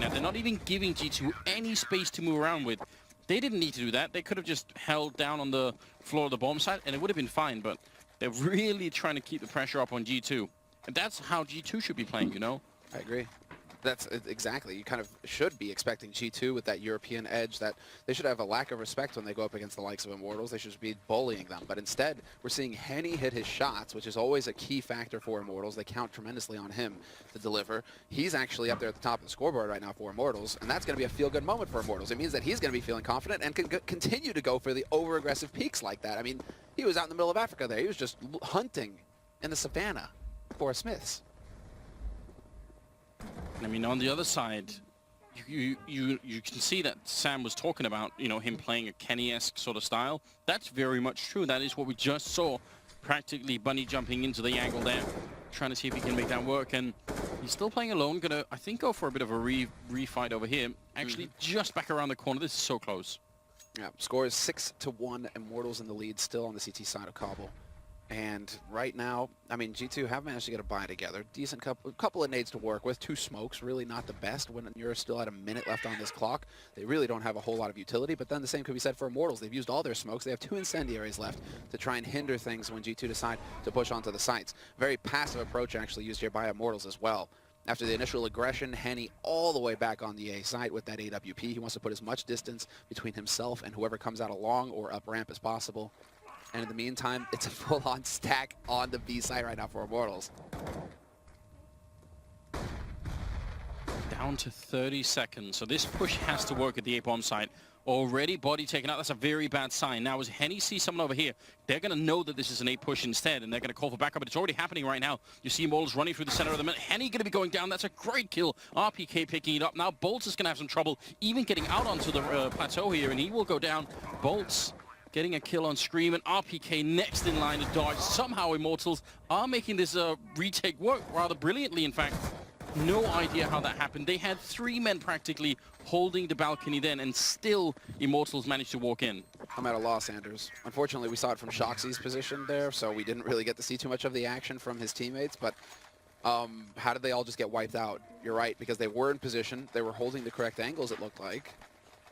that. They're not even giving G2 any space to move around with. They didn't need to do that. They could have just held down on the floor of the bomb site, and it would have been fine, but they're really trying to keep the pressure up on G2. And that's how G2 should be playing, you know? I agree. That's exactly. You kind of should be expecting G2 with that European edge, that they should have a lack of respect when they go up against the likes of Immortals. They should be bullying them. But instead, we're seeing Henny hit his shots, which is always a key factor for Immortals. They count tremendously on him to deliver. He's actually up there at the top of the scoreboard right now for Immortals, and that's going to be a feel-good moment for Immortals. It means that he's going to be feeling confident and can continue to go for the over-aggressive peaks like that. I mean, he was out in the middle of Africa there. He was just hunting in the savannah for Smiths. I mean, on the other side, you can see that Sam was talking about, you know, him playing a Kenny-esque sort of style. That's very much true. That is what we just saw. Practically bunny jumping into the angle there, trying to see if he can make that work. And he's still playing alone. Gonna, I think, go for a bit of a refight over here. Actually, just back around the corner. This is so close. Yeah, score is 6-1. Immortals in the lead, still on the CT side of Cobble. And right now, I mean, G2 have managed to get a buy together. Decent couple of nades to work with. 2 smokes, really not the best when you're still at a minute left on this clock. They really don't have a whole lot of utility, but then the same could be said for Immortals. They've used all their smokes. They have 2 incendiaries left to try and hinder things when G2 decide to push onto the sites. Very passive approach actually used here by Immortals as well. After the initial aggression, Henny all the way back on the A site with that AWP. He wants to put as much distance between himself and whoever comes out along or up ramp as possible. And in the meantime, it's a full-on stack on the B site right now for Immortals. Down to 30 seconds. So this push has to work at the A-bomb site. Already body taken out. That's a very bad sign. Now, as Henny sees someone over here, they're going to know that this is an A push instead, and they're going to call for backup. But it's already happening right now. You see Immortals running through the center of the minute. Henny going to be going down. That's a great kill. RPK picking it up. Now, Bolts is going to have some trouble even getting out onto the plateau here, and he will go down. Bolts getting a kill on Scream, and RPK next in line to dodge. Somehow Immortals are making this retake work rather brilliantly, in fact. No idea how that happened. They had 3 men practically holding the balcony then, and still Immortals managed to walk in. I'm at a loss, Anders. Unfortunately, we saw it from Shoxy's position there, so we didn't really get to see too much of the action from his teammates, but how did they all just get wiped out? You're right, because they were in position. They were holding the correct angles, it looked like.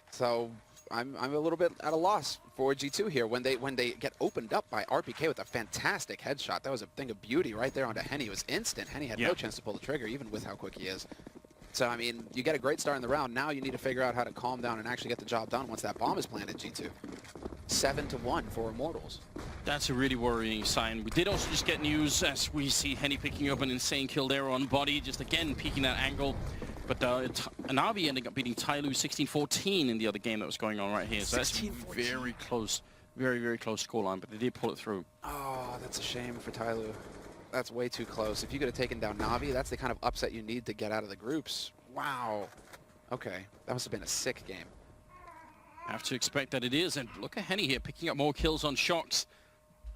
So I'm a little bit at a loss for G2 here when they get opened up by RPK with a fantastic headshot. That was a thing of beauty right there onto Henny. It was instant. Henny had no chance to pull the trigger, even with how quick he is. So, I mean, you get a great start in the round. Now you need to figure out how to calm down and actually get the job done once that bomb is planted, G2. 7-1 for Immortals. That's a really worrying sign. We did also just get news as we see Henny picking up an insane kill there on body, just again peeking that angle. But Navi ending up beating Tyloo 16-14 in the other game that was going on right here. So that's very close, very, very close scoreline, but they did pull it through. Oh, that's a shame for Tyloo. That's way too close. If you could have taken down Navi, that's the kind of upset you need to get out of the groups. Wow. Okay, that must have been a sick game. Have to expect that it is, and look at Henny here picking up more kills on Shox.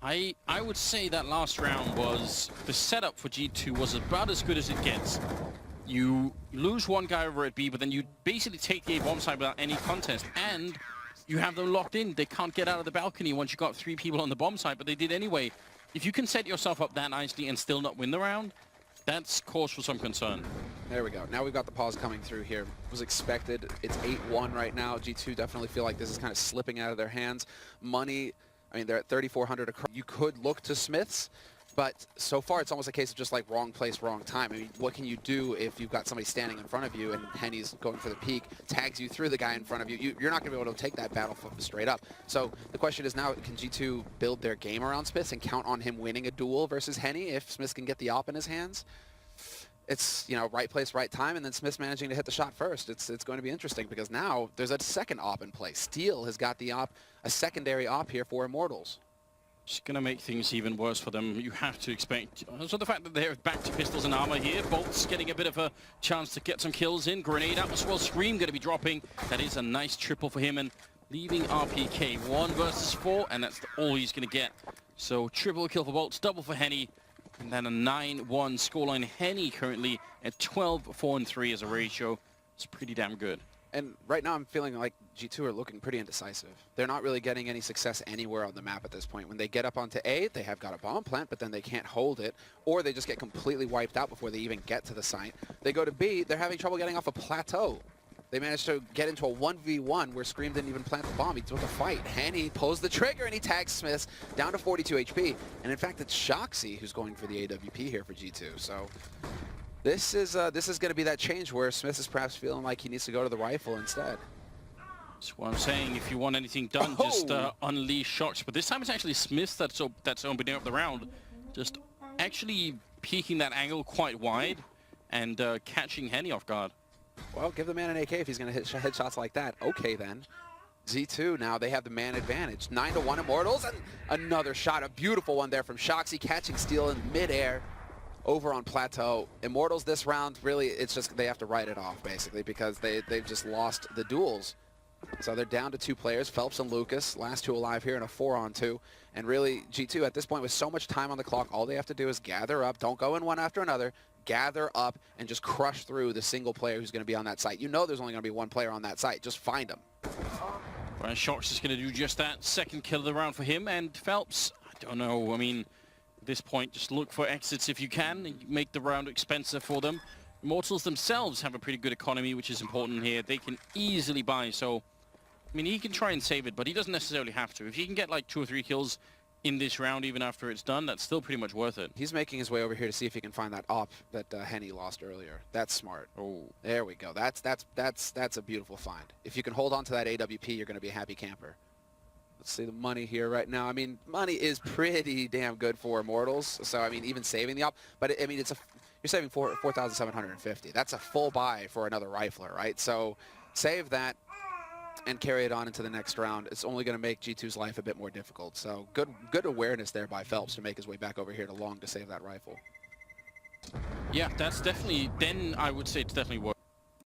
I would say that last round was, the setup for G2 was about as good as it gets. You lose one guy over at B, but then you basically take the A-bomb side without any contest, and you have them locked in. They can't get out of the balcony once you got 3 people on the bomb side, but they did anyway. If you can set yourself up that nicely and still not win the round, that's cause for some concern. There we go. Now we've got the pause coming through here. It was expected. It's 8-1 right now. G2 definitely feel like this is kind of slipping out of their hands. Money, I mean, they're at 3,400 across. You could look to Smiths, but so far it's almost a case of just like wrong place, wrong time. I mean, what can you do if you've got somebody standing in front of you and Henny's going for the peak, tags you through the guy in front of you? You're not going to be able to take that battle straight up. So the question is now, can G2 build their game around Smiths and count on him winning a duel versus Henny if Smiths can get the op in his hands? It's, you know, right place, right time, and then Smiths managing to hit the shot first. It's going to be interesting because now there's a second op in play. Steel has got the op, a secondary op here for Immortals. Just going to make things even worse for them. You have to expect. So the fact that they're back to pistols and armor here. Bolt's getting a bit of a chance to get some kills in. Grenade out as well. Scream going to be dropping. That is a nice triple for him, and leaving RPK 1 versus 4, and that's all he's going to get. So triple kill for Bolts, double for Henny, and then a 9-1 scoreline. Henny currently at 12-4-3 as a ratio. It's pretty damn good. And right now I'm feeling like G2 are looking pretty indecisive. They're not really getting any success anywhere on the map at this point. When they get up onto A, they have got a bomb plant, but then they can't hold it, or they just get completely wiped out before they even get to the site. They go to B, they're having trouble getting off a plateau. They managed to get into a 1v1 where Scream didn't even plant the bomb. He took a fight. Henny pulls the trigger and he tags Smiths down to 42 HP. And in fact, it's Shoxy who's going for the AWP here for G2. So this is going to be that change where Smith is perhaps feeling like he needs to go to the rifle instead. That's what I'm saying. If you want anything done, just unleash Shocks. But this time it's actually Smith that's opening up the round. Just actually peeking that angle quite wide and catching Henny off guard. Well, give the man an AK if he's going to hit headshots like that. Okay, then. Z2 now, they have the man advantage. 9-1 Immortals, and another shot. A beautiful one there from Shoxy, catching Steel in midair over on Plateau. Immortals this round, really, it's just they have to write it off, basically, because they've just lost the duels. So they're down to 2 players, Phelps and Lucas, last 2 alive here in a 4-on-2. And really, G2 at this point with so much time on the clock, all they have to do is gather up, don't go in one after another, gather up and just crush through the single player who's going to be on that site. You know there's only going to be one player on that site. Just find him. Brian Shocks is going to do just that. Second kill of the round for him. And Phelps, I don't know. I mean, at this point, just look for exits if you can. Make the round expensive for them. Immortals themselves have a pretty good economy, which is important here. They can easily buy. So, I mean, he can try and save it, but he doesn't necessarily have to. If he can get like 2 or 3 kills in this round, even after it's done, that's still pretty much worth it. He's making his way over here to see if he can find that op that Henny lost earlier. That's smart. Oh, there we go. That's a beautiful find. If you can hold on to that AWP, you're going to be a happy camper. Let's see the money here right now. I mean, money is pretty damn good for Immortals. So I mean, even saving the op, but I mean, you're saving 4,750. That's a full buy for another rifler, right? So save that and carry it on into the next round. It's only going to make G2's life a bit more difficult. So good awareness there by Phelps to make his way back over here to Long to save that rifle. Yeah, that's definitely, then I would say it's definitely worth